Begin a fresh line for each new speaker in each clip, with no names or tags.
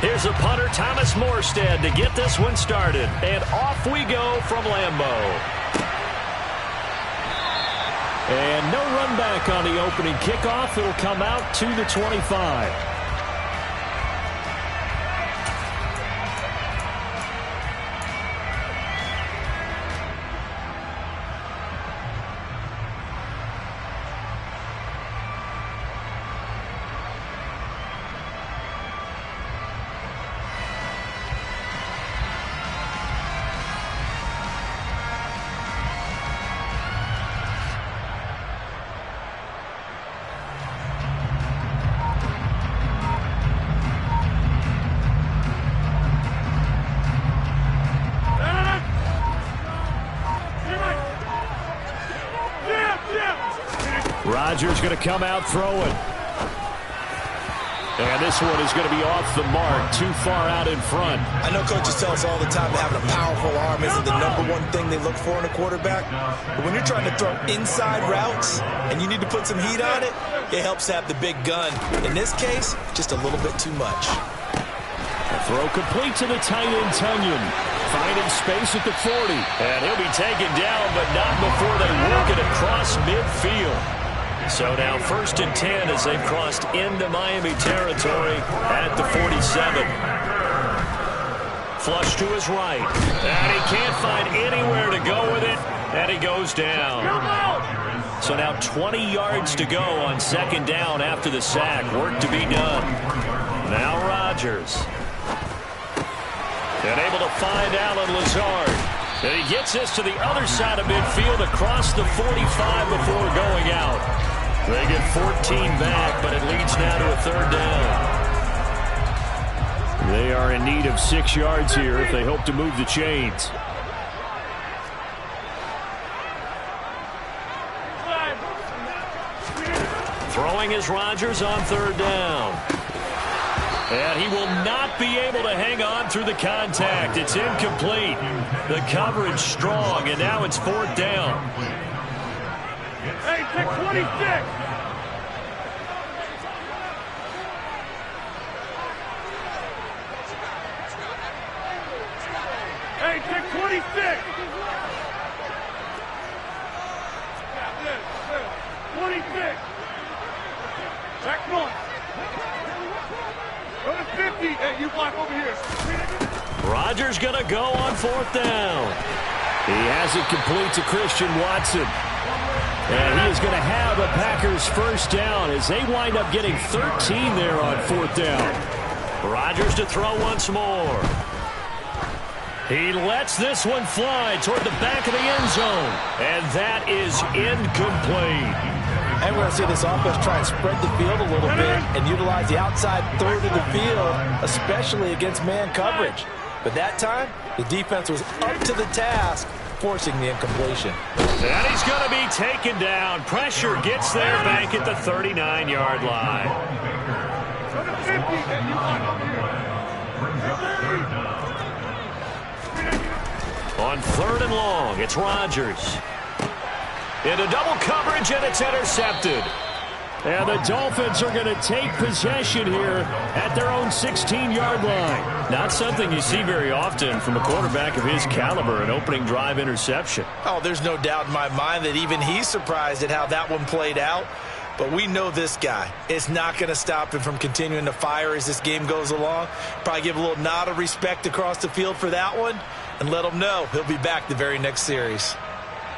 Here's a punter, Thomas Morstead, to get this one started. And off we go from Lambeau. And no run back on the opening kickoff. It'll come out to the 25. Rodgers going to come out throwing. And this one is going to be off the mark, too far out in front.
I know coaches tell us all the time that having a powerful arm isn't the #1 thing they look for in a quarterback. But when you're trying to throw inside routes and you need to put some heat on it, it helps have the big gun. In this case, just a little bit too much.
A throw complete to the tight end, Tunyon. Finding space at the 40. And he'll be taken down, but not before they work it across midfield. So now 1st and 10 as they've crossed into Miami territory at the 47. Flush to his right. And he can't find anywhere to go with it. And he goes down. So now 20 yards to go on 2nd down after the sack. Work to be done. Now Rodgers. And able to find Allen Lazard. And he gets this to the other side of midfield across the 45 before going out. They get 14 back, but it leads now to a 3rd down. They are in need of 6 yards here if they hope to move the chains. Throwing is Rodgers on 3rd down. And he will not be able to hang on through the contact. It's incomplete. The coverage strong, and now it's 4th down.
Hey, pick 26. Hey, pick 26. 26. Back one. Go to 50. Hey, you block over here.
Rodgers going to go on 4th down. He has it complete to Christian Watson. And he is going to have a Packers 1st down as they wind up getting 13 there on 4th down. Rodgers to throw once more. He lets this one fly toward the back of the end zone. And that is incomplete.
And we're going to see this offense try and spread the field a little bit and utilize the outside 3rd of the field, especially against man coverage. But that time, the defense was up to the task, forcing the incompletion.
And he's going to be taken down. Pressure gets there back at the 39-yard line. On 3rd and long, it's Rodgers. Into double coverage, and it's intercepted. And the Dolphins are going to take possession here at their own 16-yard line. Not something you see very often from a quarterback of his caliber, an opening drive interception.
Oh, there's no doubt in my mind that even he's surprised at how that one played out. But we know this guy is not going to stop him from continuing to fire as this game goes along. Probably give a little nod of respect across the field for that one and let him know he'll be back the very next series.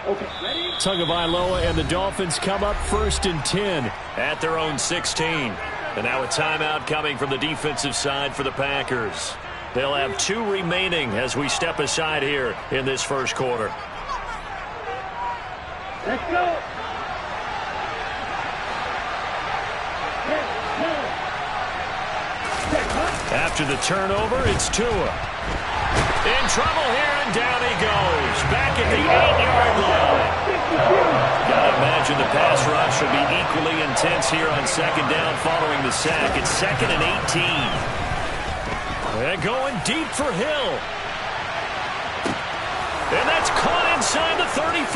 Tagovailoa and the Dolphins come up 1st and 10 at their own 16. And now a timeout coming from the defensive side for the Packers. They'll have 2 remaining as we step aside here in this 1st quarter.
Let's go.
After the turnover, it's Tua. In trouble here, and down he goes. Back at the 8-yard line. Gotta imagine the pass rush will be equally intense here on 2nd down following the sack. It's 2nd and 18. And going deep for Hill. And that's caught inside the 35.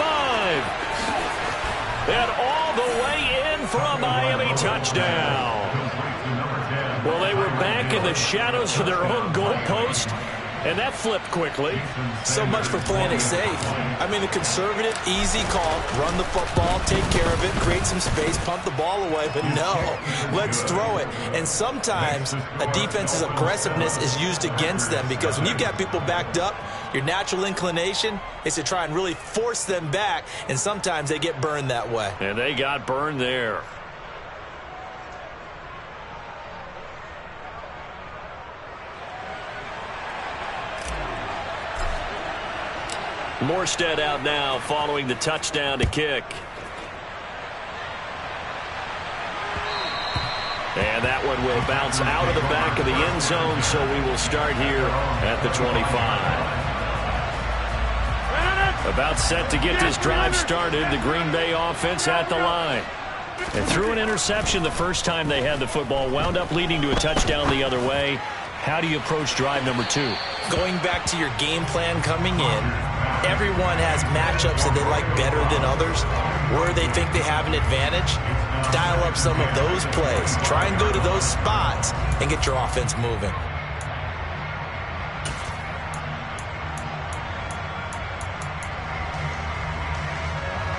And all the way in for a Miami touchdown. Well, they were back back in the shadows for their own goalpost. And that flipped quickly.
So much for playing it safe. I mean, the conservative, easy call, run the football, take care of it, create some space, punt the ball away. But no, let's throw it. And sometimes a defense's aggressiveness is used against them because when you've got people backed up, your natural inclination is to try and really force them back, and sometimes they get burned that way.
And they got burned there. Morstead out now following the touchdown to kick. And that one will bounce out of the back of the end zone, so we will start here at the 25. About set to get this drive started, the Green Bay offense at the line. And threw an interception the first time they had the football, wound up leading to a touchdown the other way. How do you approach drive number 2?
Going back to your game plan coming in, everyone has matchups that they like better than others, where they think they have an advantage. Dial up some of those plays. Try and go to those spots and get your offense moving.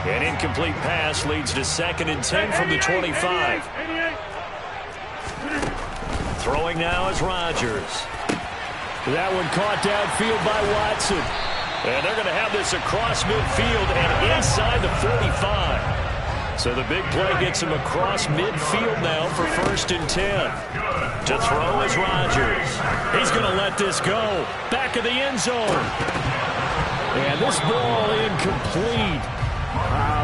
An incomplete pass leads to 2nd and 10 from the 25. Throwing now is Rodgers. That one caught downfield by Watson. And they're going to have this across midfield and inside the 45. So the big play gets him across midfield now for 1st and 10. To throw is Rodgers. He's going to let this go. Back of the end zone. And this ball incomplete.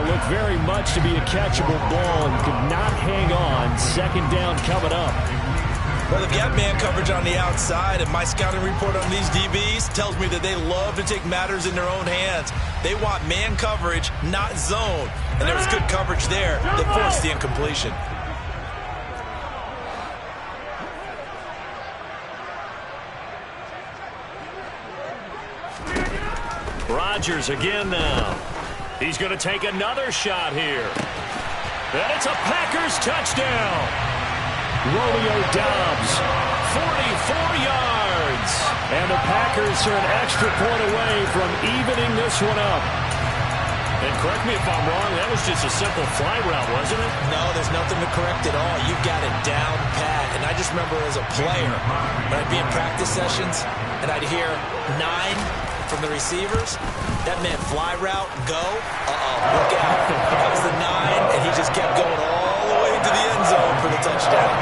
Looked very much to be a catchable ball and could not hang on. 2nd down coming up.
Well, they've got man coverage on the outside, and my scouting report on these DBs tells me that they love to take matters in their own hands. They want man coverage, not zone. And there was good coverage there that forced the incompletion.
Rodgers again now. He's going to take another shot here. And it's a Packers touchdown. Romeo Doubs, 44 yards. And the Packers are an extra point away from evening this one up. And correct me if I'm wrong, that was just a simple fly route, wasn't it?
No, there's nothing to correct at all. You've got it down pat. And I just remember as a player, when I'd be in practice sessions, and I'd hear 9 from the receivers, that meant fly route, go. Look out. That was the 9, and he just kept going all the way to the end zone for the touchdown.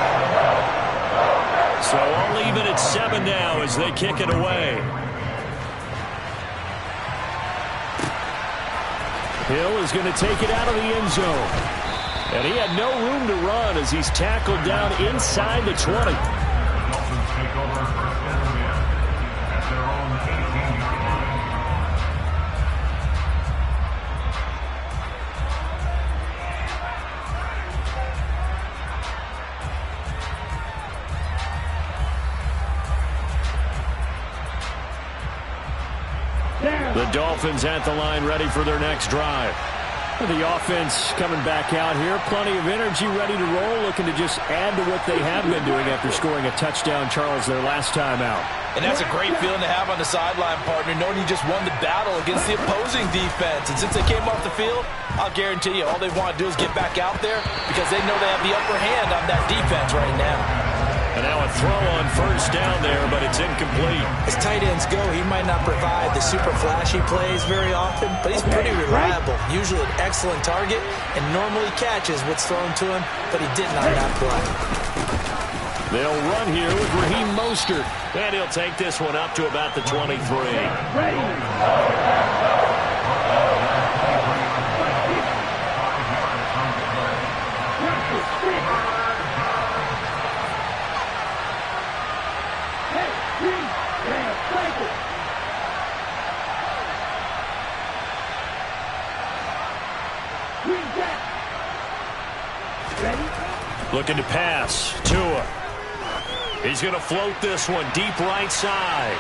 So all even at 7 now as they kick it away. Hill is going to take it out of the end zone. And he had no room to run as he's tackled down inside the 20. The Dolphins at the line ready for their next drive. The offense coming back out here. Plenty of energy ready to roll. Looking to just add to what they have been doing after scoring a touchdown, Charles, their last time out.
And that's a great feeling to have on the sideline, partner, knowing you just won the battle against the opposing defense. And since they came off the field, I'll guarantee you all they want to do is get back out there because they know they have the upper hand on that defense right now.
And now a throw on 1st down there, but it's incomplete.
As tight ends go, he might not provide the super flashy plays very often, but he's pretty reliable. Usually an excellent target and normally catches what's thrown to him, but he didn't on that play.
They'll run here with Raheem Mostert, and he'll take this one up to about the 23. Looking to pass. Tua. He's going to float this one deep right side.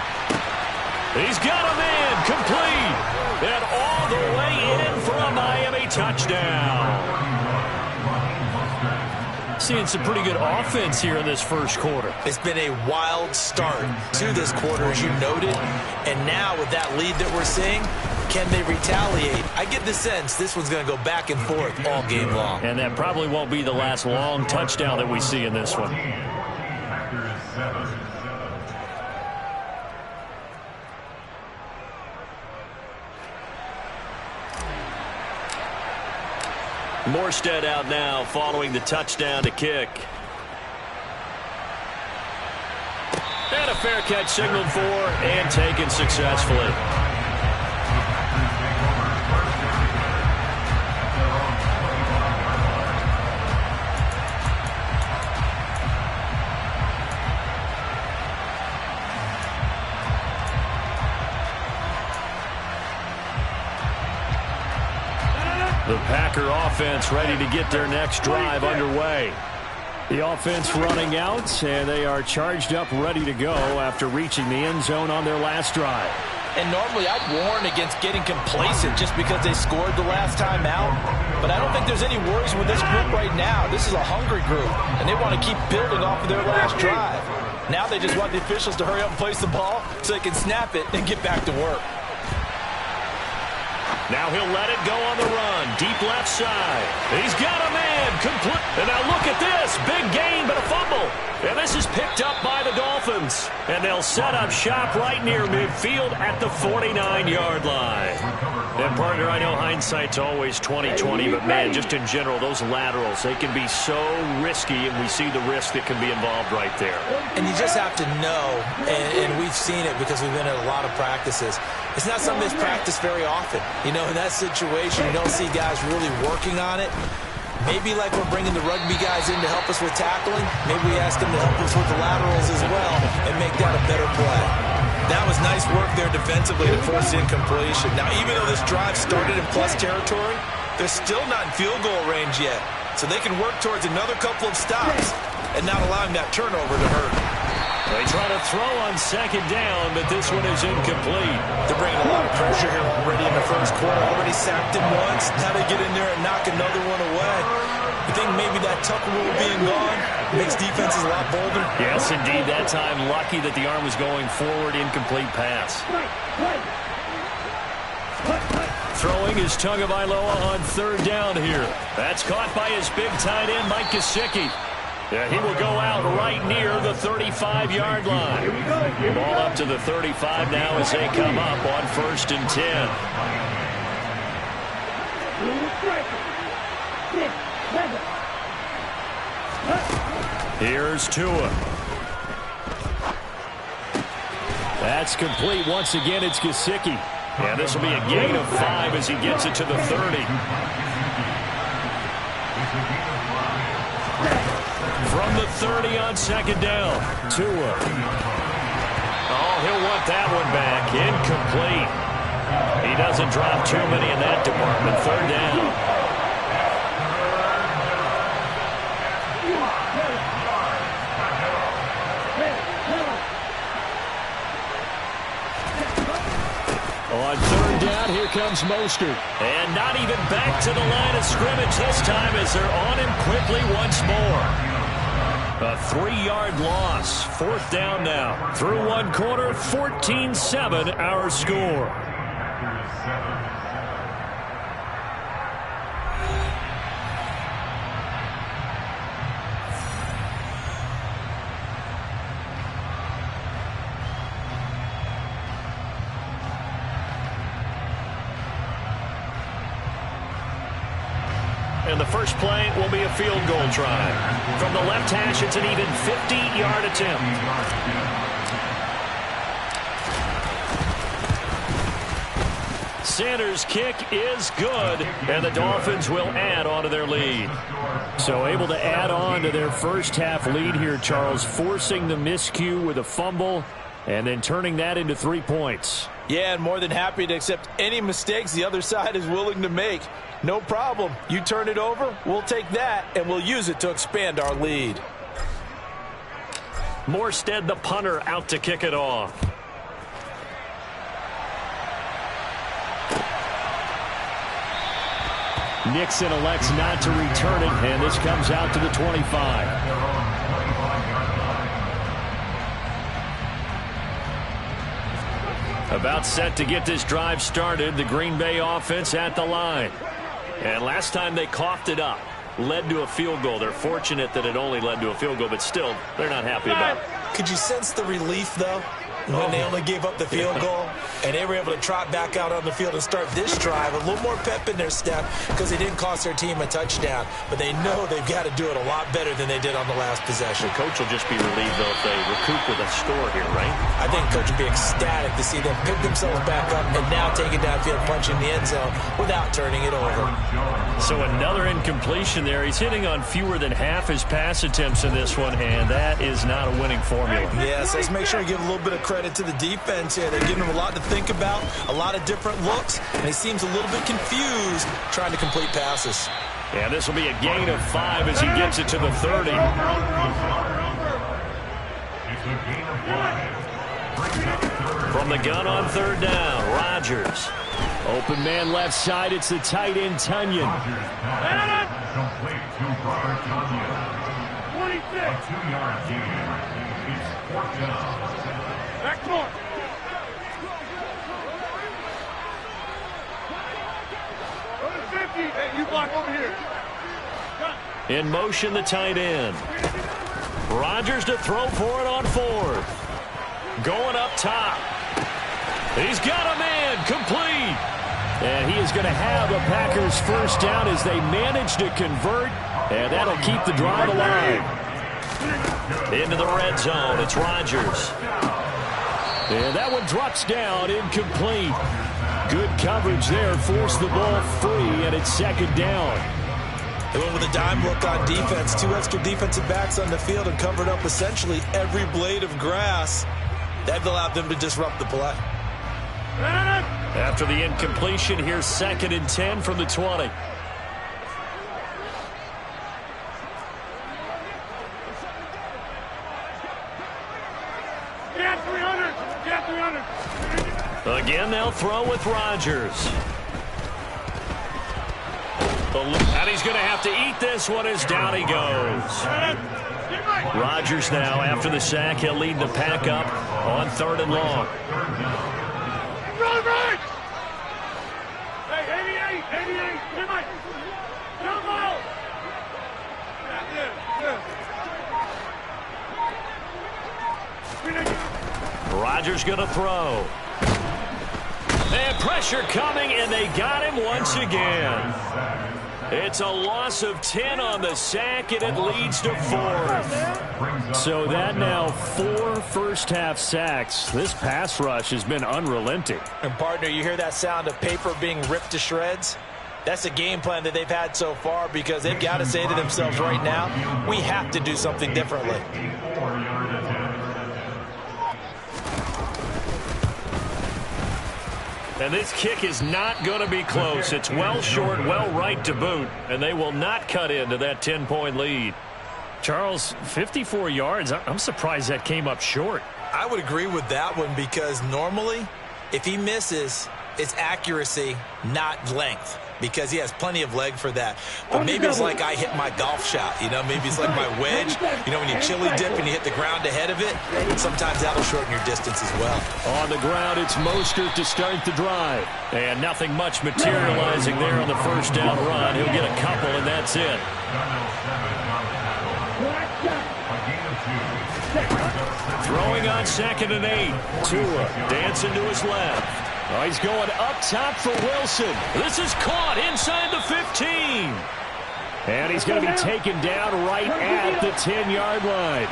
He's got a man complete. And all the way in for a Miami touchdown. seeing some pretty good offense here in this first quarter.
It's been a wild start to this quarter, as you noted. And now with that lead that we're seeing, can they retaliate? I get the sense this one's going to go back and forth all game long.
And that probably won't be the last long touchdown that we see in this one. Morstead out now following the touchdown to kick. And a fair catch signaled for and taken successfully. The Packer offense ready to get their next drive underway. The offense running out, and they are charged up, ready to go after reaching the end zone on their last drive.
And normally I'd warn against getting complacent just because they scored the last time out. But I don't think there's any worries with this group right now. This is a hungry group, and they want to keep building off of their last drive. Now they just want the officials to hurry up and place the ball so they can snap it and get back to work.
Now he'll let it go on the run. Deep left side. He's got a man. Complete. And now look at this. Big gain, but a fumble. And this is picked up by the Dolphins. And they'll set up shop right near midfield at the 49-yard line. And, partner, I know hindsight's always 20/20, but, man, just in general, those laterals, they can be so risky, and we see the risk that can be involved right there.
And you just have to know, and we've seen it because we've been at a lot of practices, it's not something that's practiced very often. You know, in that situation, you don't see guys really working on it. Maybe like we're bringing the rugby guys in to help us with tackling, maybe we ask them to help us with the laterals as well and make that a better play. That was nice work there defensively to force incompletion. Now, even though this drive started in plus territory, they're still not in field goal range yet. So they can work towards another couple of stops and not allowing that turnover to hurt.
They try to throw on second down, but this one is incomplete.
They're bringing a lot of pressure here already in the first quarter. Already sacked him once. Now they get in there and knock another one away. I think maybe that Tucker rule being gone makes defenses a lot bolder.
Yes, indeed. That time, lucky that the arm was going forward. Incomplete pass. Throwing is Tagovailoa on third down here. That's caught by his big tight end, Mike Gesicki. Yeah, he will go out right near the 35-yard line. Ball up to the 35 now as they come up on 1st and 10. Here's Tua. That's complete. Once again, it's Gesicki. Yeah, this will be a gain of 5 as he gets it to the 30. From the 30 on second down, Tua. Oh, he'll want that one back. Incomplete. He doesn't drop too many in that department. Third down. On third down, here comes Mostert. And not even back to the line of scrimmage this time as they're on him quickly once more. A 3-yard loss. 4th down now. Through one quarter, 14-7 our score. And the first play will be a field goal try. From the left hash, it's an even 50-yard attempt. Sanders' kick is good, and the Dolphins will add on to their lead. So able to add on to their first half lead here, Charles, forcing the miscue with a fumble and then turning that into 3 points.
Yeah, and more than happy to accept any mistakes the other side is willing to make. No problem. You turn it over, we'll take that, and we'll use it to expand our lead.
Morstead, the punter, out to kick it off. Nixon elects not to return it, and this comes out to the 25. About set to get this drive started, the Green Bay offense at the line. And last time they coughed it up, led to a field goal. They're fortunate that it only led to a field goal, but still, they're not happy about it.
Could you sense the relief, though, when they only gave up the field goal and they were able to trot back out on the field and start this drive? A little more pep in their step because they didn't cost their team a touchdown, but they know they've got to do it a lot better than they did on the last possession.
The coach will just be relieved, though, if they recoup with a score here, right?
I think coach will be ecstatic to see them pick themselves back up and now take it downfield, punching the end zone without turning it over.
So another incompletion there. He's hitting on fewer than half his pass attempts in this one, and that is not a winning formula.
Yes, let's make sure we give a little bit of credit to the defense here. They're giving him a lot to think about, a lot of different looks, and he seems a little bit confused trying to complete passes.
Yeah, this will be a gain of 5 as he gets it to the 30. From the gun on third down, Rodgers. Open man left side, it's the tight end, Tunyon.
Complete to Robert Tunyon. 26. A 2-yard gain. It's 4th down. Back court. Go to 50. Hey, you block over here.
In motion, the tight end. Rodgers to throw for it on 4th. Going up top. He's got a man, complete. And he is going to have a Packers first down as they manage to convert, and that'll keep the drive alive. Into the red zone, it's Rodgers. And that one drops down, incomplete. Good coverage there, forced the ball free, and it's 2nd down.
They went with a dime look on defense. 2 extra defensive backs on the field and covered up essentially every blade of grass. That allowed them to disrupt the play.
After the incompletion, here's 2nd and 10 from the 20.
Get 300. Get 300.
Again, they'll throw with Rodgers. And he's going to have to eat this one as down he goes. Rodgers now, after the sack, he'll lead the pack up on 3rd and long.
Right. Hey, 88. Come on. Come on.
Rodgers going to throw. And pressure coming, and they got him once again. It's a loss of 10 on the sack, and it leads to 4th. So that now 4 first-half sacks. This pass rush has been unrelenting.
And, partner, you hear that sound of paper being ripped to shreds? That's a game plan that they've had so far because they've got to say to themselves right now, we have to do something differently.
And this kick is not going to be close. It's well short, well right to boot, and they will not cut into that 10-point lead. Charles, 54 yards. I'm surprised that came up short.
I would agree with that one because normally, if he misses, it's accuracy, not length, because he has plenty of leg for that. But maybe it's like I hit my golf shot, you know, maybe it's like my wedge. You know, when you chili dip and you hit the ground ahead of it, sometimes that'll shorten your distance as well.
On the ground, it's Mostert to start the drive. And nothing much materializing there on the first down run. He'll get a couple, and that's it. Throwing on 2nd and 8. Tua dancing to his left. Oh, he's going up top for Wilson. This is caught inside the 15. And he's going to be taken down right at the 10-yard line.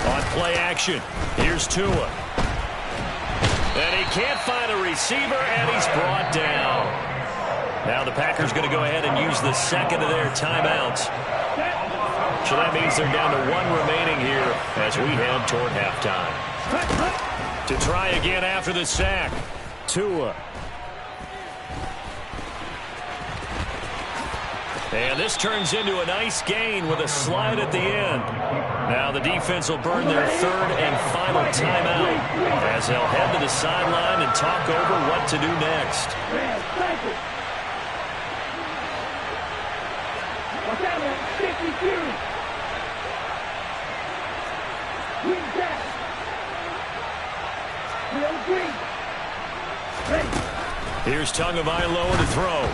On play action, here's Tua. And he can't find a receiver, and he's brought down. Now the Packers going to go ahead and use the second of their timeouts. So that means they're down to 1 remaining here as we head toward halftime. To try again after the sack, Tua. And this turns into a nice gain with a slide at the end. Now the defense will burn their 3rd and final timeout as they'll head to the sideline and talk over what to do next. Here's Tagovailoa to throw.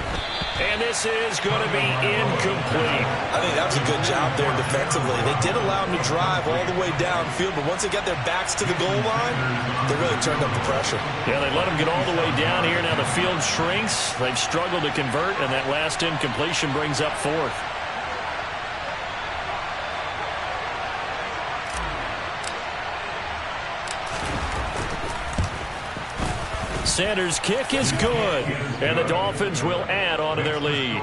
And this is going to be incomplete.
I think that was a good job there defensively. They did allow them to drive all the way downfield, but once they got their backs to the goal line, they really turned up the pressure.
Yeah, they let them get all the way down here. Now the field shrinks. They've struggled to convert, and that last incompletion brings up 4th. Sanders' kick is good, and the Dolphins will add on to their lead.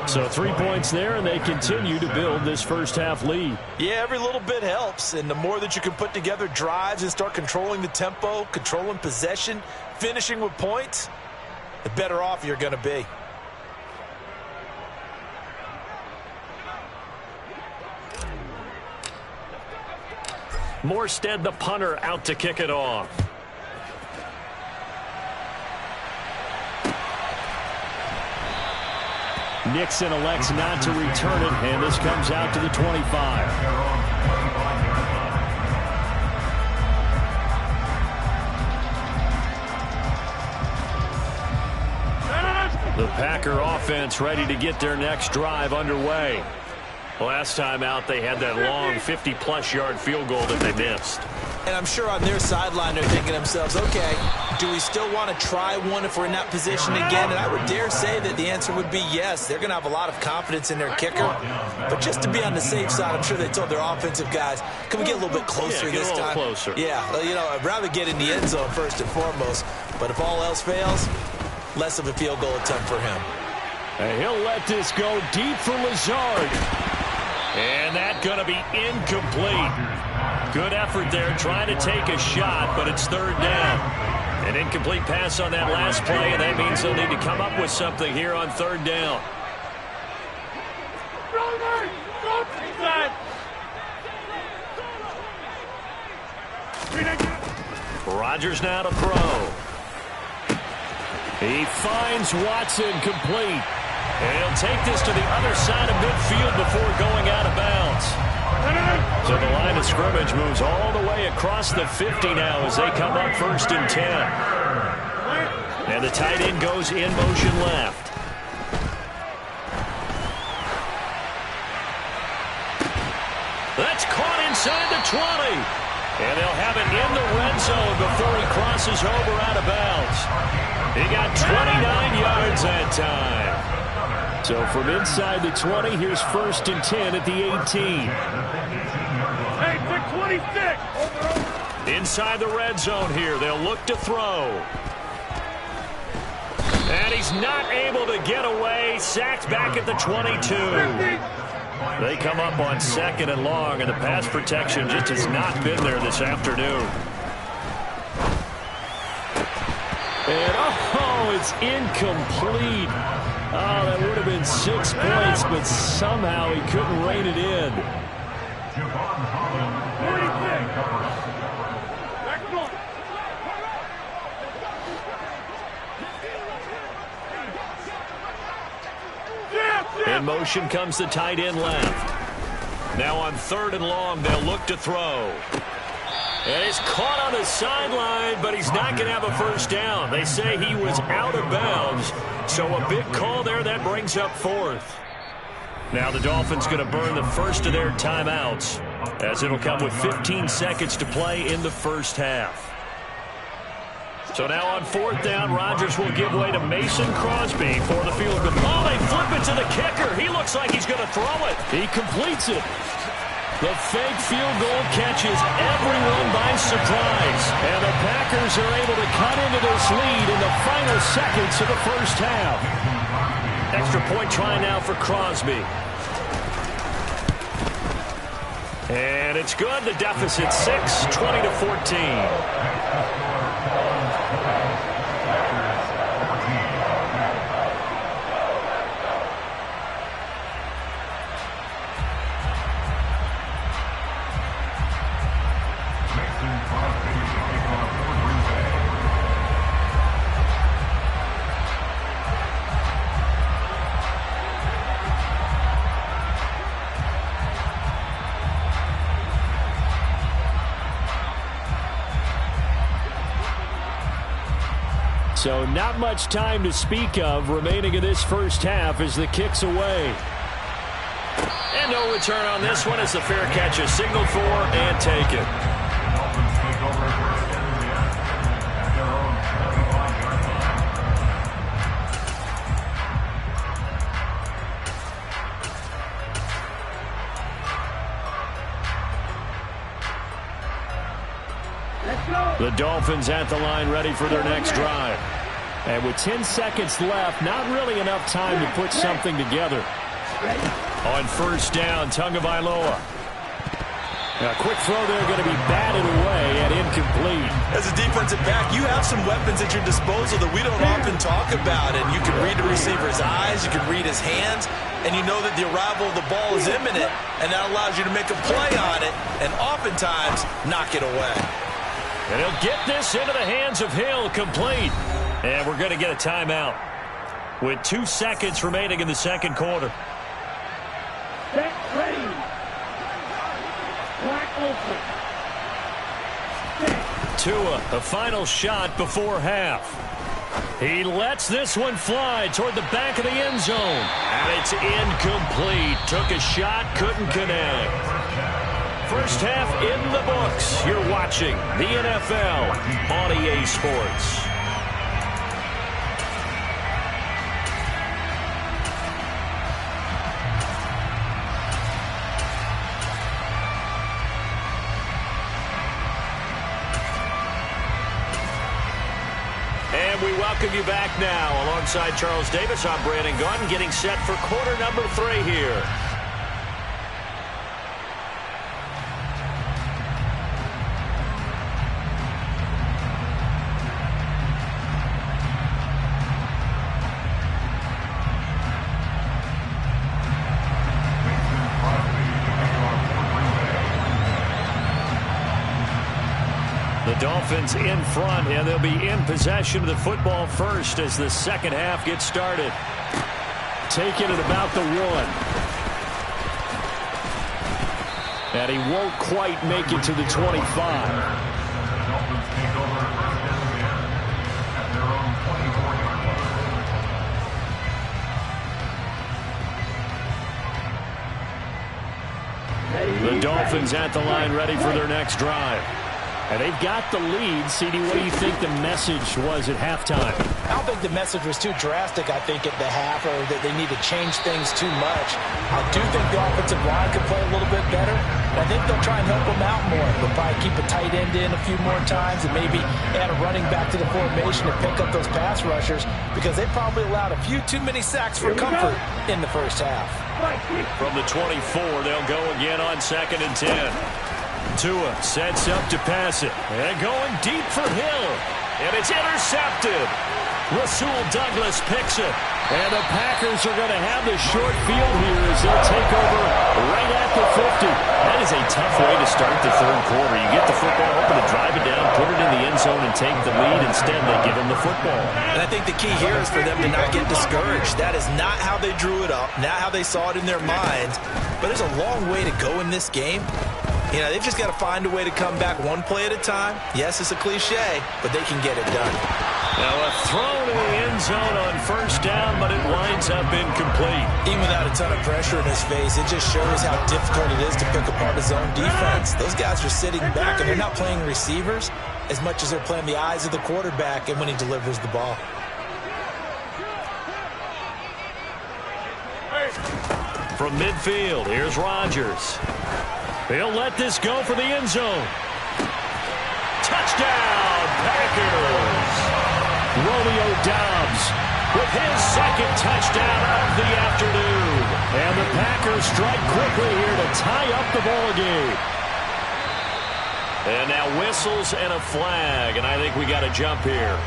So 3 points there, and they continue to build this first-half lead.
Yeah, every little bit helps, and the more that you can put together drives and start controlling the tempo, controlling possession, finishing with points, the better off you're going to be.
Morstead, the punter, out to kick it off. Nixon elects not to return it, and this comes out to the 25. The Packer offense ready to get their next drive underway. Last time out, they had that long 50-plus yard field goal that they missed.
And I'm sure on their sideline they're thinking to themselves, okay, do we still want to try one if we're in that position again? And I would dare say that the answer would be yes. They're going to have a lot of confidence in their kicker. But just to be on the safe side, I'm sure they told their offensive guys, can we get a little bit closer this time?
Closer.
Yeah, you know, I'd rather get in the end zone first and foremost. But if all else fails, less of a field goal attempt for him.
And he'll let this go deep for Lazard. And that's going to be incomplete. Good effort there trying to take a shot, but it's 3rd down. An incomplete pass on that last play, and that means they'll need to come up with something here on 3rd down. Rodgers now to throw. He finds Watson complete. And he'll take this to the other side of midfield before going out of bounds. So the line of scrimmage moves all the way across the 50 now as they come up 1st and 10. And the tight end goes in motion left. That's caught inside the 20. And they'll have it in the red zone before he crosses over out of bounds. He got 29 yards that time. So from inside the 20, here's 1st and 10 at the 18.
Hey, pick 26.
Inside the red zone here, they'll look to throw. And he's not able to get away. Sacked back at the 22. They come up on 2nd and long, and the pass protection just has not been there this afternoon. And, oh, it's incomplete. Oh, that would have been 6 points, but somehow he couldn't rein it in. In motion comes the tight end left. Now on 3rd and long, they'll look to throw. And he's caught on the sideline, but he's not going to have a 1st down. They say he was out of bounds, so a big call there. That brings up 4th. Now the Dolphins going to burn the first of their timeouts, as it'll come with 15 seconds to play in the first half. So now on 4th down, Rodgers will give way to Mason Crosby for the field goal. Oh, they flip it to the kicker. He looks like he's going to throw it. He completes it. The fake field goal catches everyone by surprise. And the Packers are able to cut into this lead in the final seconds of the first half. Extra point try now for Crosby. And it's good. The deficit 6, 20-14. So not much time to speak of remaining in this first half as the kick's away. And no return on this one as the fair catch is signaled for and taken. The Dolphins at the line ready for their next drive. And with 10 seconds left, not really enough time to put something together. On first down, Tagovailoa. A quick throw there going to be batted away and incomplete.
As a defensive back, you have some weapons at your disposal that we don't often talk about. And you can read the receiver's eyes, you can read his hands, and you know that the arrival of the ball is imminent, and that allows you to make a play on it and oftentimes knock it away.
And he'll get this into the hands of Hill, complete. And we're going to get a timeout with 2 seconds remaining in the second quarter.
Set, ready. Black open.
Tua, the final shot before half. He lets this one fly toward the back of the end zone. And it's incomplete. Took a shot, couldn't connect. First half in the books. You're watching the NFL on EA Sports. And we welcome you back now. Alongside Charles Davis, I'm Brandon Gaudin, getting set for quarter number 3 here. The Dolphins in front, and they'll be in possession of the football first as the second half gets started. Taken at about the 1. And he won't quite make it to the 25. The Dolphins at the line ready for their next drive. And they've got the lead. CD, what do you think the message was at halftime?
I don't think the message was too drastic, I think, at the half, or that they need to change things too much. I do think the offensive line could play a little bit better. I think they'll try and help them out more. They'll probably keep a tight end in a few more times and maybe add a running back to the formation and pick up those pass rushers because they probably allowed a few too many sacks for comfort in the first half.
From the 24, they'll go again on 2nd and 10. Tua sets up to pass it. And going deep for Hill. And it's intercepted. Rasul Douglas picks it. And the Packers are going to have the short field here as they'll take over right at the 50. That is a tough way to start the third quarter. You get the football, hoping to drive it down, put it in the end zone, and take the lead. Instead, they give them the football.
And I think the key here is for them to not get discouraged. That is not how they drew it up, not how they saw it in their minds. But there's a long way to go in this game. You know, they've just got to find a way to come back one play at a time. Yes, it's a cliche, but they can get it done.
Now a throw to the end zone on first down, but it winds up incomplete.
Even without a ton of pressure in his face, it just shows how difficult it is to pick apart his own defense. Those guys are sitting back, and they're not playing receivers as much as they're playing the eyes of the quarterback and when he delivers the ball.
From midfield, here's Rodgers. He'll let this go for the end zone. Touchdown, Packers! Romeo Doubs with his second touchdown of the afternoon. And the Packers strike quickly here to tie up the ball game. And now whistles and a flag, and I think we got a jump here.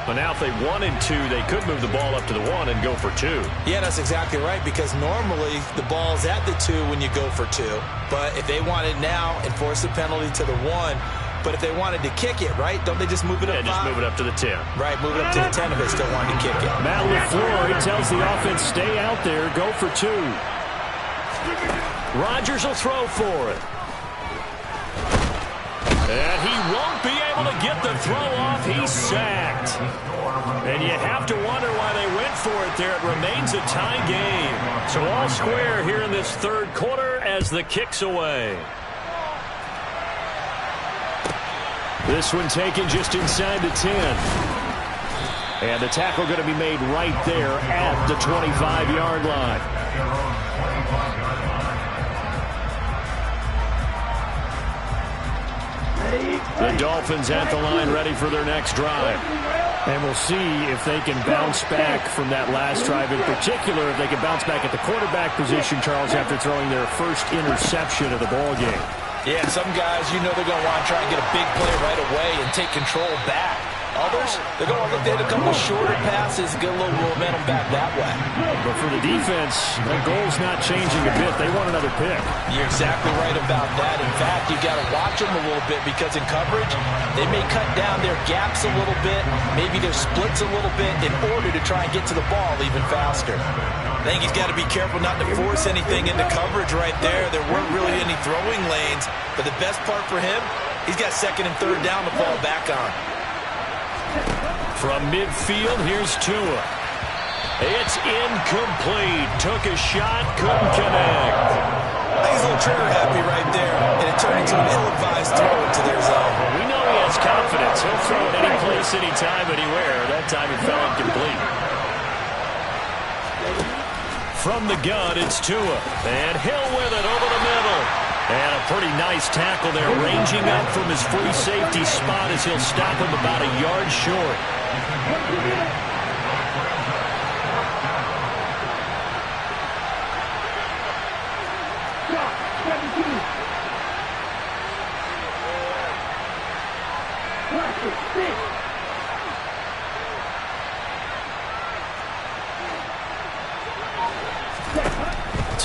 But now if they wanted to, they could move the ball up to the 1 and go for 2.
Yeah, that's exactly right, because normally the ball's at the 2 when you go for 2. But if they want it now, enforce the penalty to the 1. But if they wanted to kick it, right, don't they just move it up 5?
Yeah, just move it up to the 10.
Right, move it up to the 10 if they still wanted to kick it.
Matt LaFleur, he tells the offense, stay out there, go for 2. Rodgers will throw for it. And he won't be able to get the throw off. He's sacked. And you have to wonder why they went for it there. It remains a tie game. So all square here in this third quarter as the kick's away. This one taken just inside the 10. And the tackle going to be made right there at the 25-yard line. The Dolphins at the line ready for their next drive. And we'll see if they can bounce back from that last drive. In particular, if they can bounce back at the quarterback position, Charles, after throwing their first interception of the ball game.
Yeah, some guys, you know they're going to want to try and get a big play right away and take control back. Others, they're going to look to hit a couple of shorter passes, get a little momentum back that way.
But for the defense, that goal's not changing a bit. They want another pick.
You're exactly right about that. In fact, you got to watch them a little bit because in coverage, they may cut down their gaps a little bit, maybe their splits a little bit in order to try and get to the ball even faster.
I think he's got to be careful not to force anything into coverage right there. There weren't really any throwing lanes, but the best part for him, he's got second and third down to fall back on.
From midfield, here's Tua. It's incomplete. Took a shot, couldn't connect.
He's a little trigger happy right there, and it turned into an ill-advised throw into their zone.
We know he has confidence. He'll throw it any place, anytime, anywhere. That time it fell incomplete. From the gun, it's Tua. And Hill with it over the middle. And a pretty nice tackle there, ranging up from his free safety spot as he'll stop him about a yard short.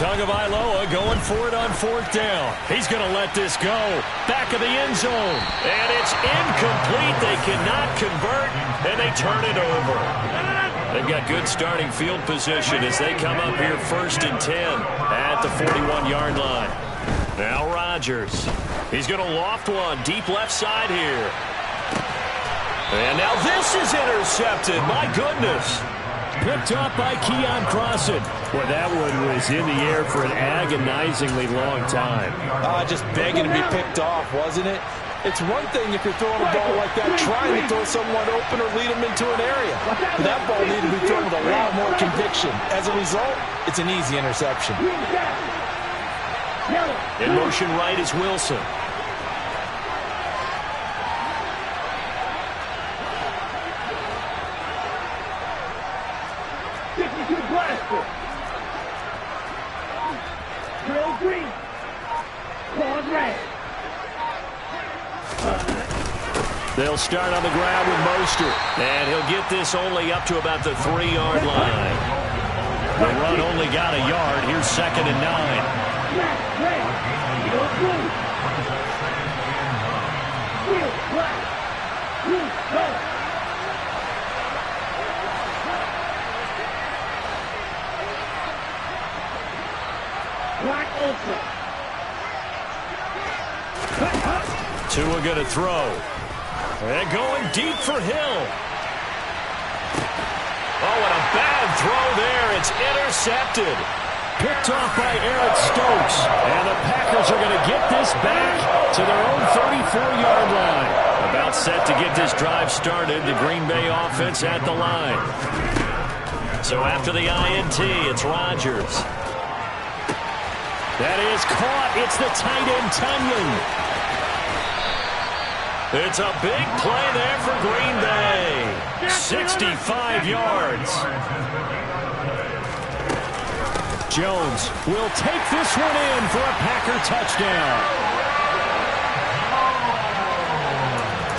Tagovailoa going for it on fourth down. He's going to let this go. Back of the end zone. And it's incomplete. They cannot convert, and they turn it over. They've got good starting field position as they come up here first and 10 at the 41-yard line. Now Rodgers. He's going to loft one deep left side here. And now this is intercepted. My goodness. Picked up by Keon Crossan. Boy, that one was in the air for an agonizingly long time.
Just begging to be picked off, wasn't it? It's one thing if you're throwing a ball like that, trying to throw someone open or lead them into an area. But that ball needed to be thrown with a lot more conviction. As a result, it's an easy interception.
In motion right is Wilson. They'll start on the ground with Mostert. And he'll get this only up to about the 3-yard line. The run only got a yard. Here's second and 9. Tua going to throw. And going deep for Hill. Oh, and a bad throw there. It's intercepted. Picked off by Eric Stokes. And the Packers are going to get this back to their own 34-yard line. About set to get this drive started. The Green Bay offense at the line. So after the INT, it's Rodgers. That is caught. It's the tight end, Tunyon. It's a big play there for Green Bay. 65 yards. Jones will take this one in for a Packer touchdown.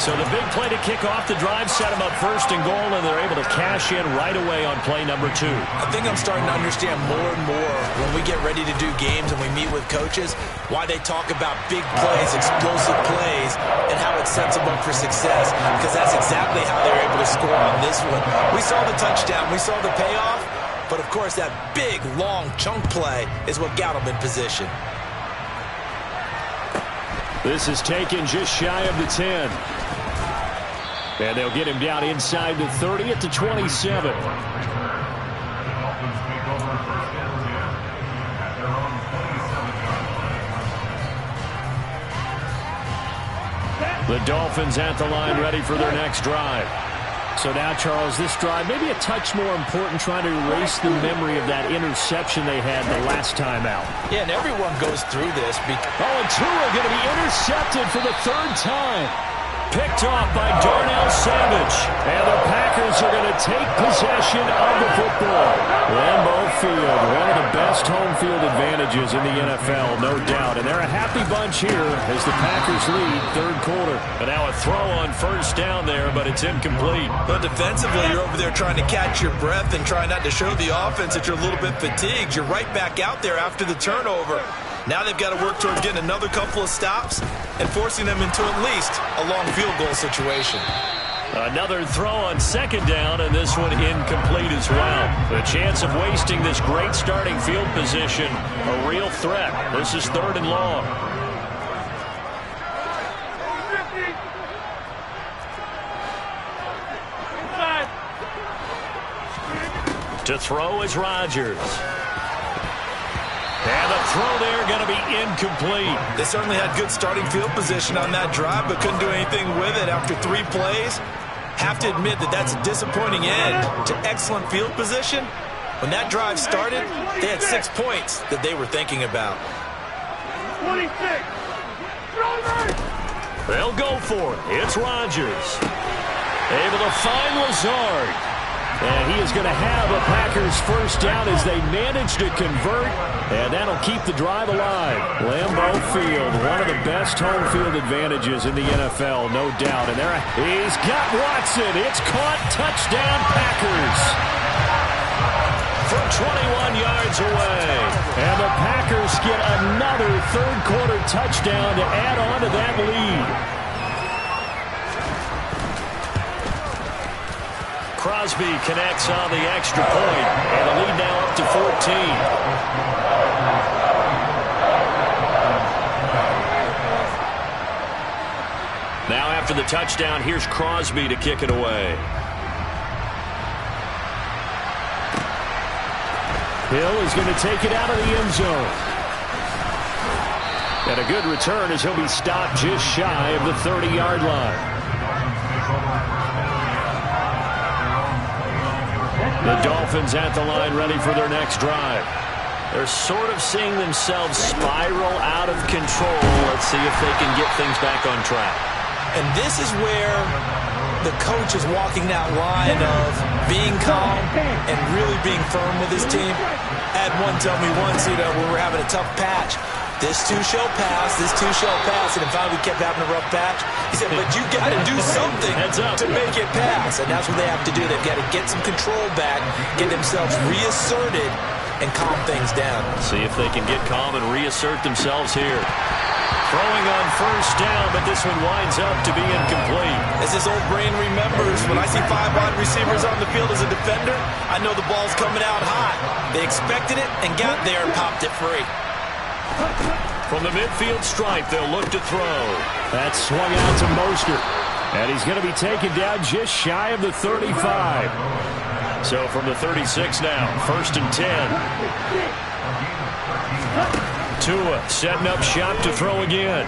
So the big play to kick off the drive set them up first and goal, and they're able to cash in right away on play number 2.
I think I'm starting to understand more and more when we get ready to do games and we meet with coaches why they talk about big plays, explosive plays, and how it sets them up for success, because that's exactly how they're able to score on this one. We saw the touchdown. We saw the payoff. But, of course, that big, long chunk play is what got them in position.
This is taken just shy of the 10. And they'll get him down inside the 30 at the 27. The Dolphins at the line ready for their next drive. So now, Charles, this drive maybe a touch more important, trying to erase the memory of that interception they had the last time out.
Yeah, and everyone goes through this.
And Tua going to be intercepted for the 3rd time. Picked off by Darnell Savage. And the Packers are going to take possession of the football. Lambeau Field, one of the best home field advantages in the NFL, no doubt. And they're a happy bunch here as the Packers lead 3rd quarter. And now a throw on 1st down there, but it's incomplete.
But defensively, you're over there trying to catch your breath and try not to show the offense that you're a little bit fatigued. You're right back out there after the turnover. Now they've got to work towards getting another couple of stops and forcing them into at least a long field goal situation.
Another throw on 2nd down, and this one incomplete as well. The chance of wasting this great starting field position, a real threat. This is 3rd and long. To throw is Rodgers. And the throw there going to be incomplete.
They certainly had good starting field position on that drive, but couldn't do anything with it after 3 plays. Have to admit that that's a disappointing end to excellent field position. When that drive started, they had 6 points that they were thinking about.
26.
They'll go for it. It's Rodgers. Able to find Lazard. And he is going to have a Packers 1st down as they manage to convert. And that'll keep the drive alive. Lambeau Field, one of the best home field advantages in the NFL, no doubt. And there he's got Watson. It's caught. Touchdown, Packers. From 21 yards away. And the Packers get another 3rd quarter touchdown to add on to that lead. Crosby connects on the extra point, and the lead now up to 14. Now after the touchdown, here's Crosby to kick it away. Hill is going to take it out of the end zone. And a good return as he'll be stopped just shy of the 30-yard line. The Dolphins at the line ready for their next drive. They're sort of seeing themselves spiral out of control. Let's see if they can get things back on track.
And this is where the coach is walking that line of being calm and really being firm with his team. I had one tell me once, when we're having a tough patch, this too shall pass, this too shall pass. And if we kept having a rough patch, he said, but you got to do something to make it pass. And that's what they have to do. They've got to get some control back, get themselves reasserted, and calm things down.
See if they can get calm and reassert themselves here. Throwing on 1st down, but this one winds up to be incomplete.
As his old brain remembers, when I see 5 wide receivers on the field as a defender, I know the ball's coming out hot. They expected it and got there and popped it free.
From the midfield stripe, they'll look to throw. That's swung out to Mostert. And he's going to be taken down just shy of the 35. So from the 36 now, 1st and 10. Tua setting up shop to throw again.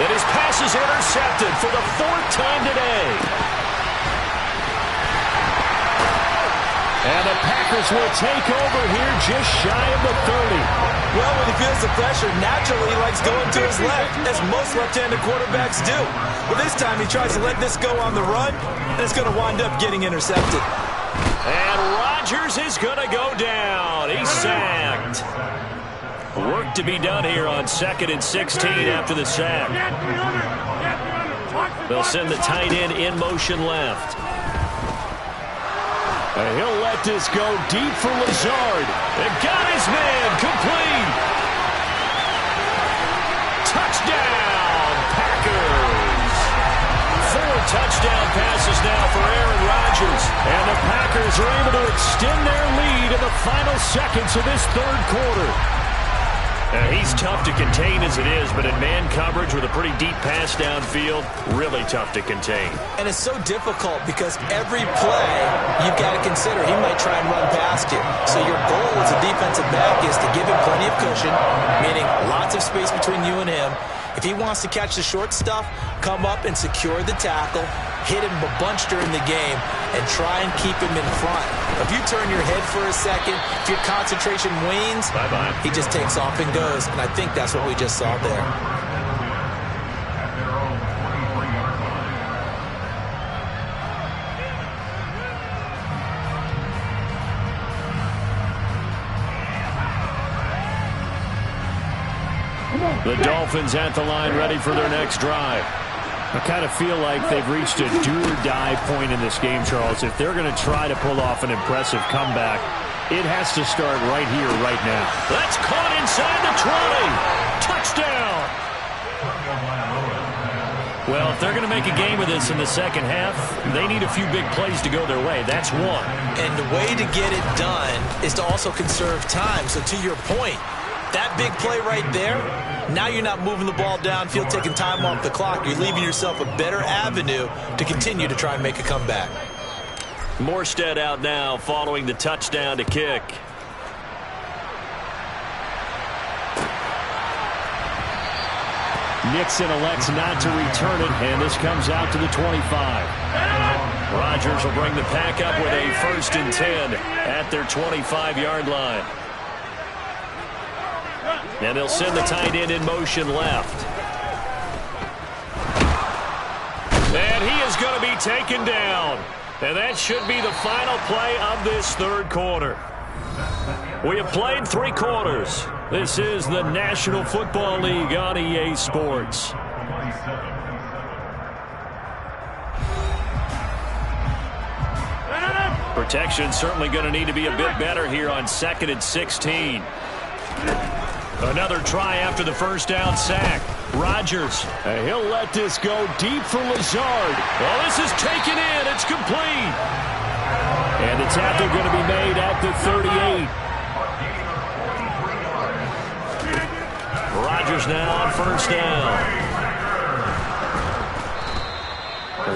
And his pass is intercepted for the 4th time today. And the Packers will take over here just shy of the 30.
Well, when he feels the pressure, naturally he likes going to his left, as most left-handed quarterbacks do. But this time he tries to let this go on the run, and it's going to wind up getting intercepted.
And Rodgers is going to go down. He's sacked. Work to be done here on 2nd and 16 after the sack. They'll send the tight end in motion left. And he'll let this go deep for Lazard. And got his man complete. Touchdown, Packers. 4 touchdown passes now for Aaron Rodgers. And the Packers are able to extend their lead in the final seconds of this third quarter. He's tough to contain as it is, but in man coverage with a pretty deep pass downfield, really tough to contain.
And it's so difficult because every play you've got to consider he might try and run past you. So your goal as a defensive back is to give him plenty of cushion, meaning lots of space between you and him. If he wants to catch the short stuff, come up and secure the tackle, hit him a bunch during the game, and try and keep him in front. If you turn your head for a second, if your concentration wanes,
bye-bye,
he just takes off and goes. And I think that's what we just saw there.
The Dolphins at the line, ready for their next drive. I kind of feel like they've reached a do-or-die point in this game, Charles. If they're going to try to pull off an impressive comeback, it has to start right here, right now. That's caught inside the 20. Touchdown! Well, if they're going to make a game of this in the second half, they need a few big plays to go their way. That's one.
And the way to get it done is to also conserve time. So to your point, that big play right there, now you're not moving the ball downfield, taking time off the clock. You're leaving yourself a better avenue to continue to try and make a comeback.
Morstead out now following the touchdown to kick. Nixon elects not to return it, and this comes out to the 25. Rodgers will bring the pack up with a 1st and 10 at their 25-yard line. And they'll send the tight end in motion left. And he is going to be taken down. And that should be the final play of this third quarter. We have played 3 quarters. This is the National Football League on EA Sports. Protection certainly going to need to be a bit better here on 2nd and 16. Another try after the first down sack. Rodgers, he'll let this go deep for Lazard. Well, this is taken in. It's complete. And the tackle going to be made at the 38. Rodgers now on 1st down.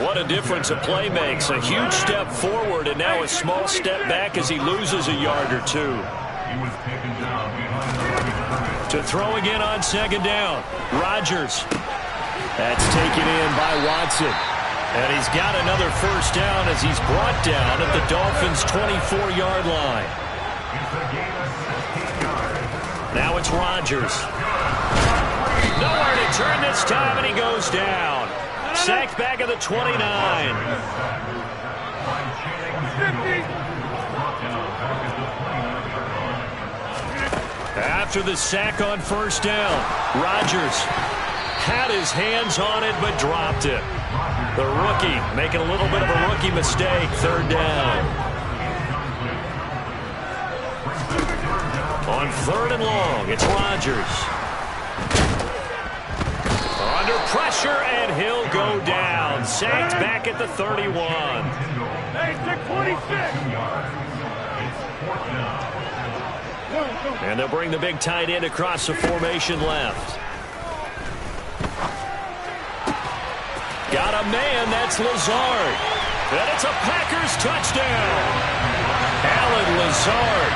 What a difference a play makes. A huge step forward and now a small step back as he loses a yard or 2. To throw again on 2nd down. Rodgers. That's taken in by Watson. And he's got another 1st down as he's brought down at the Dolphins' 24-yard line. Now it's Rodgers. Nowhere to turn this time, and he goes down. Sacked back at the 29. After the sack on 1st down, Rodgers had his hands on it but dropped it. The rookie making a little bit of a rookie mistake, 3rd down. On 3rd and long, it's Rodgers. Under pressure, and he'll go down. Sacked back at the 31. And they'll bring the big tight end across the formation left. Got a man, that's Lazard. And it's a Packers touchdown. Allen Lazard,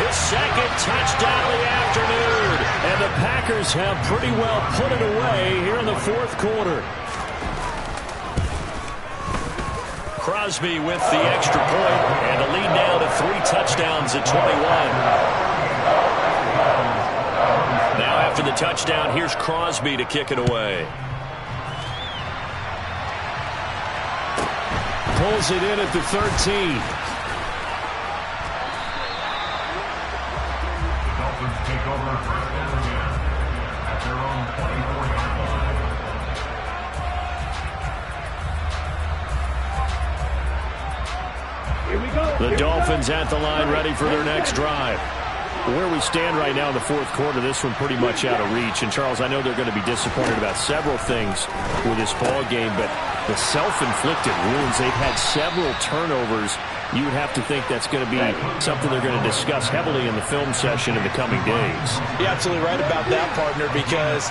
his 2nd touchdown of the afternoon. And the Packers have pretty well put it away here in the 4th quarter. Crosby with the extra point, and the lead now to 3 touchdowns at 21. Now after the touchdown, here's Crosby to kick it away. Pulls it in at the 13.
Dolphins take over first and 10 at their own 24-yard line. Here we go.
The Dolphins at the line, ready for their next drive. Where we stand right now in the fourth quarter, this one pretty much out of reach. And, Charles, I know they're going to be disappointed about several things with this ball game, but the self-inflicted wounds, they've had several turnovers. You would have to think that's going to be something they're going to discuss heavily in the film session in the coming days.
You're absolutely right about that, partner, because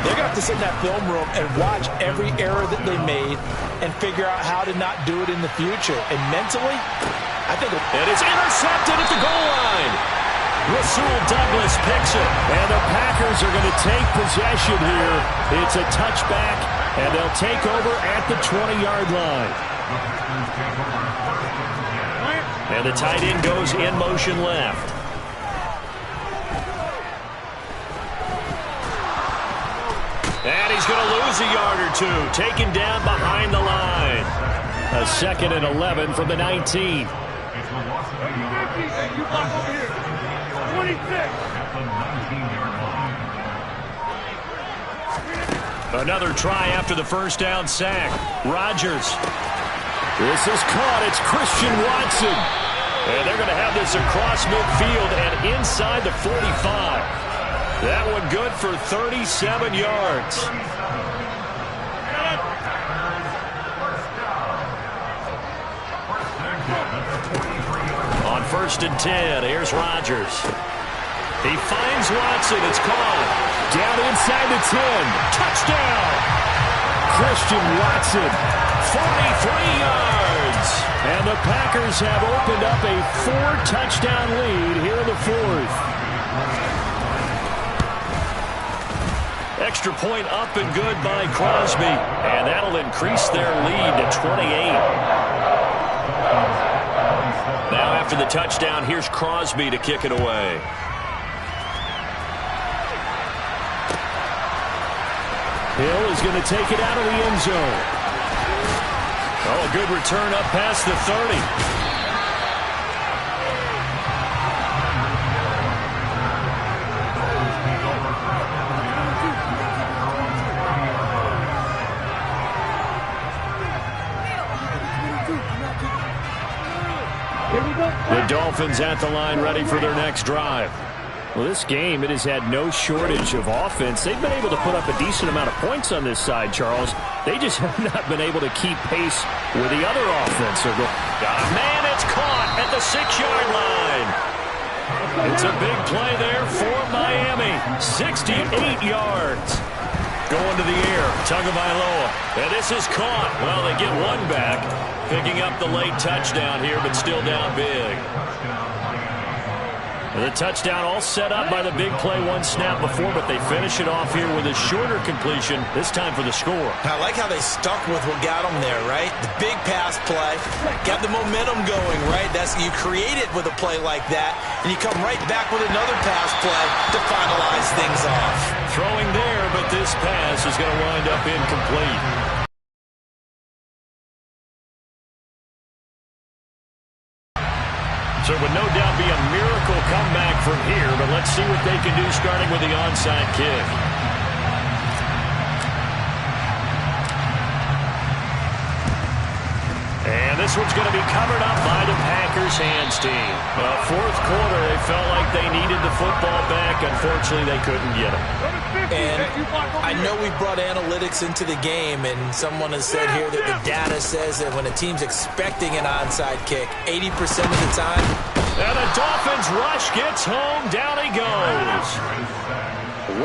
they're going to have to sit in that film room and watch every error that they made and figure out how to not do it in the future. And mentally, I think
it is intercepted at the goal line. Rasul Douglas picks it, and the Packers are going to take possession here. It's a touchback, and they'll take over at the 20-yard line. And the tight end goes in motion left. And he's going to lose a yard or two, taken down behind the line. A 2nd and 11 from the 19.
You block over here. 26.
Another try after the first down sack. Rodgers. This is caught. It's Christian Watson. And they're going to have this across midfield and inside the 45. That one good for 37 yards. On 1st and 10, here's Rodgers. He finds Watson. It's caught. Down inside the 10. Touchdown. Christian Watson. 43 yards. And the Packers have opened up a 4-touchdown lead here in the fourth. Extra point up and good by Crosby. And that'll increase their lead to 28. Now after the touchdown, here's Crosby to kick it away. Hill is going to take it out of the end zone. Oh, a good return up past the 30. The Dolphins at the line, ready for their next drive. Well, this game, it has had no shortage of offense. They've been able to put up a decent amount of points on this side, Charles. They just have not been able to keep pace with the other offense. Got a man, it's caught at the 6-yard line. It's a big play there for Miami. 68 yards. Going to the air, Tagovailoa. And this is caught. Well, they get one back. Picking up the late touchdown here, but still down big. The touchdown all set up by the big play one snap before, but they finish it off here with a shorter completion, this time for the score.
I like how they stuck with what got them there, right? The big pass play, got the momentum going, right? You create it with a play like that, and you come right back with another pass play to finalize things off.
Throwing there, but this pass is going to wind up incomplete. So it would no doubt be a miracle comeback from here, but let's see what they can do starting with the onside kick. And this one's going to be covered up by the Packers hands team. Fourth quarter, they felt like they needed the football back. Unfortunately, they couldn't get it.
And I know we brought analytics into the game, and someone has said here that the data says that when a team's expecting an onside kick, 80% of the time.
And the Dolphins rush gets home. Down he goes.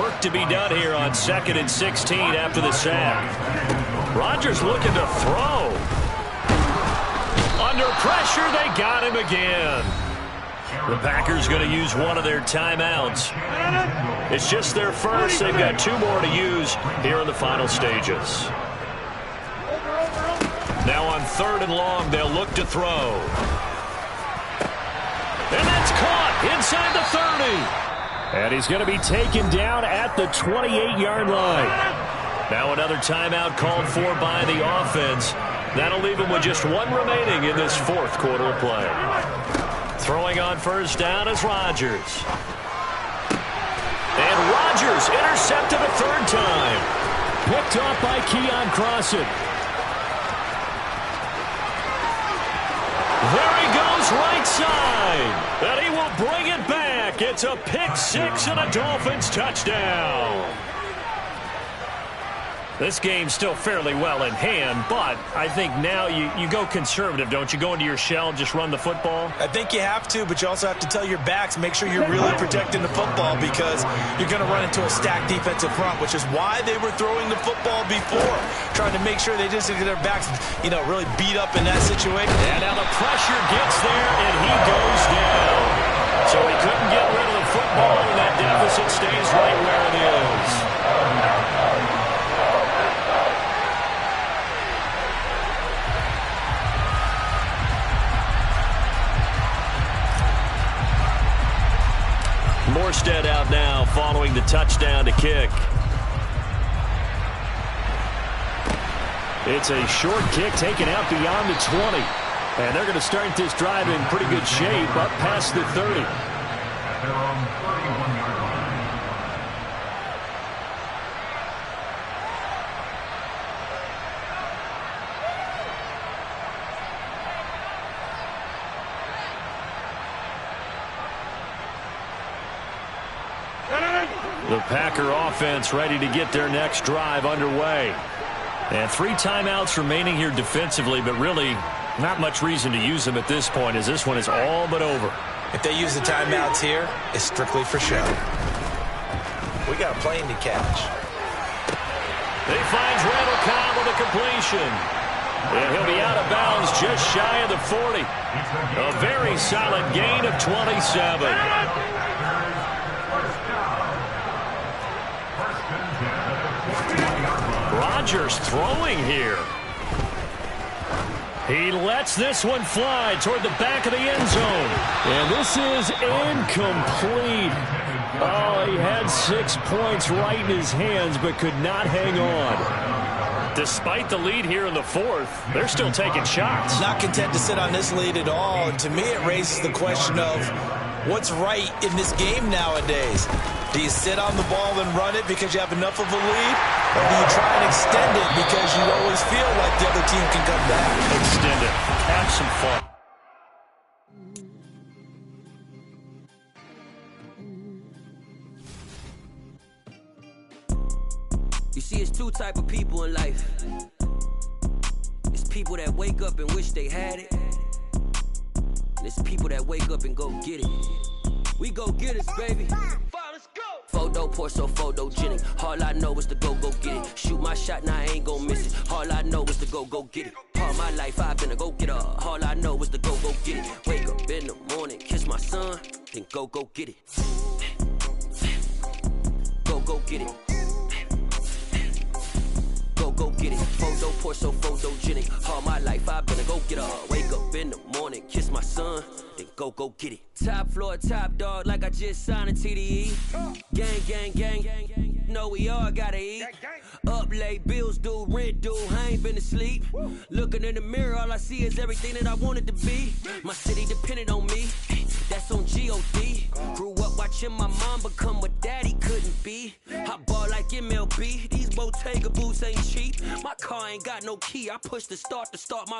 Work to be done here on 2nd and 16 after the sack. Rodgers looking to throw. Under pressure, they got him again. The Packers going to use one of their timeouts. It's just their first. They've got 2 more to use here in the final stages. Now on 3rd and long, they'll look to throw. And that's caught inside the 30. And he's going to be taken down at the 28-yard line. Now another timeout called for by the offense. That'll leave him with just one remaining in this 4th quarter of play. Throwing on 1st down is Rodgers. And Rodgers intercepted a 3rd time. Picked off by Keion Crossen. There he goes right side. And he will bring it back. It's a pick 6 and a Dolphins touchdown. This game's still fairly well in hand, but I think now you go conservative, don't you? Go into your shell and just run the football?
I think you have to, but you also have to tell your backs, make sure you're really protecting the football because you're going to run into a stacked defensive front, which is why they were throwing the football before, trying to make sure they just get their backs, really beat up in that situation.
And now the pressure gets there, and he goes down. So he couldn't get rid of the football, and that deficit stays right where it is. Morstead out now following the touchdown to kick. It's a short kick taken out beyond the 20. And they're going to start this drive in pretty good shape up past the 30.
At their own 31-yard line.
The Packer offense ready to get their next drive underway. And 3 timeouts remaining here defensively, but really not much reason to use them at this point as this one is all but over.
If they use the timeouts here, it's strictly for show. We got a plane to catch.
He finds Randall Cobb with a completion. And he'll be out of bounds just shy of the 40. A very solid gain of 27. Rodgers throwing here. He lets this one fly toward the back of the end zone. And this is incomplete. Oh, he had 6 points right in his hands, but could not hang on. Despite the lead here in the 4th, they're still taking shots.
Not content to sit on this lead at all. And to me, it raises the question of what's right in this game nowadays. Do you sit on the ball and run it because you have enough of a lead? Or do you try and extend it because you always feel like the other team can come back?
Extend it. Have some fun.
You see, it's 2 type of people in life. It's people that wake up and wish they had it. And it's people that wake up and go get it. We go get it, baby. Let's go. Photo pour so photogenic. All I know is to go get it. Shoot my shot, now I ain't gon' miss it. All I know is to go get it. All my life I've been a go-getter. All I know is to go get it. Wake up in the morning, kiss my son, then go get it. Go get it. Go get it. Photo pour so photogenic. All my life I've been a go-getter. Wake up in the morning, kiss my son, then go get it. Top floor, top dog, like I just signed a TDE. Gang. Know we all gotta eat. Up late, bills due, rent due, I ain't been asleep. Looking in the mirror, all I see is everything that I wanted to be. My city depended on me, that's on G.O.D. Grew up watching my mom become what daddy couldn't be. I ball like MLB, these Bottega boots ain't cheap. My car ain't got no key, I push the start to start my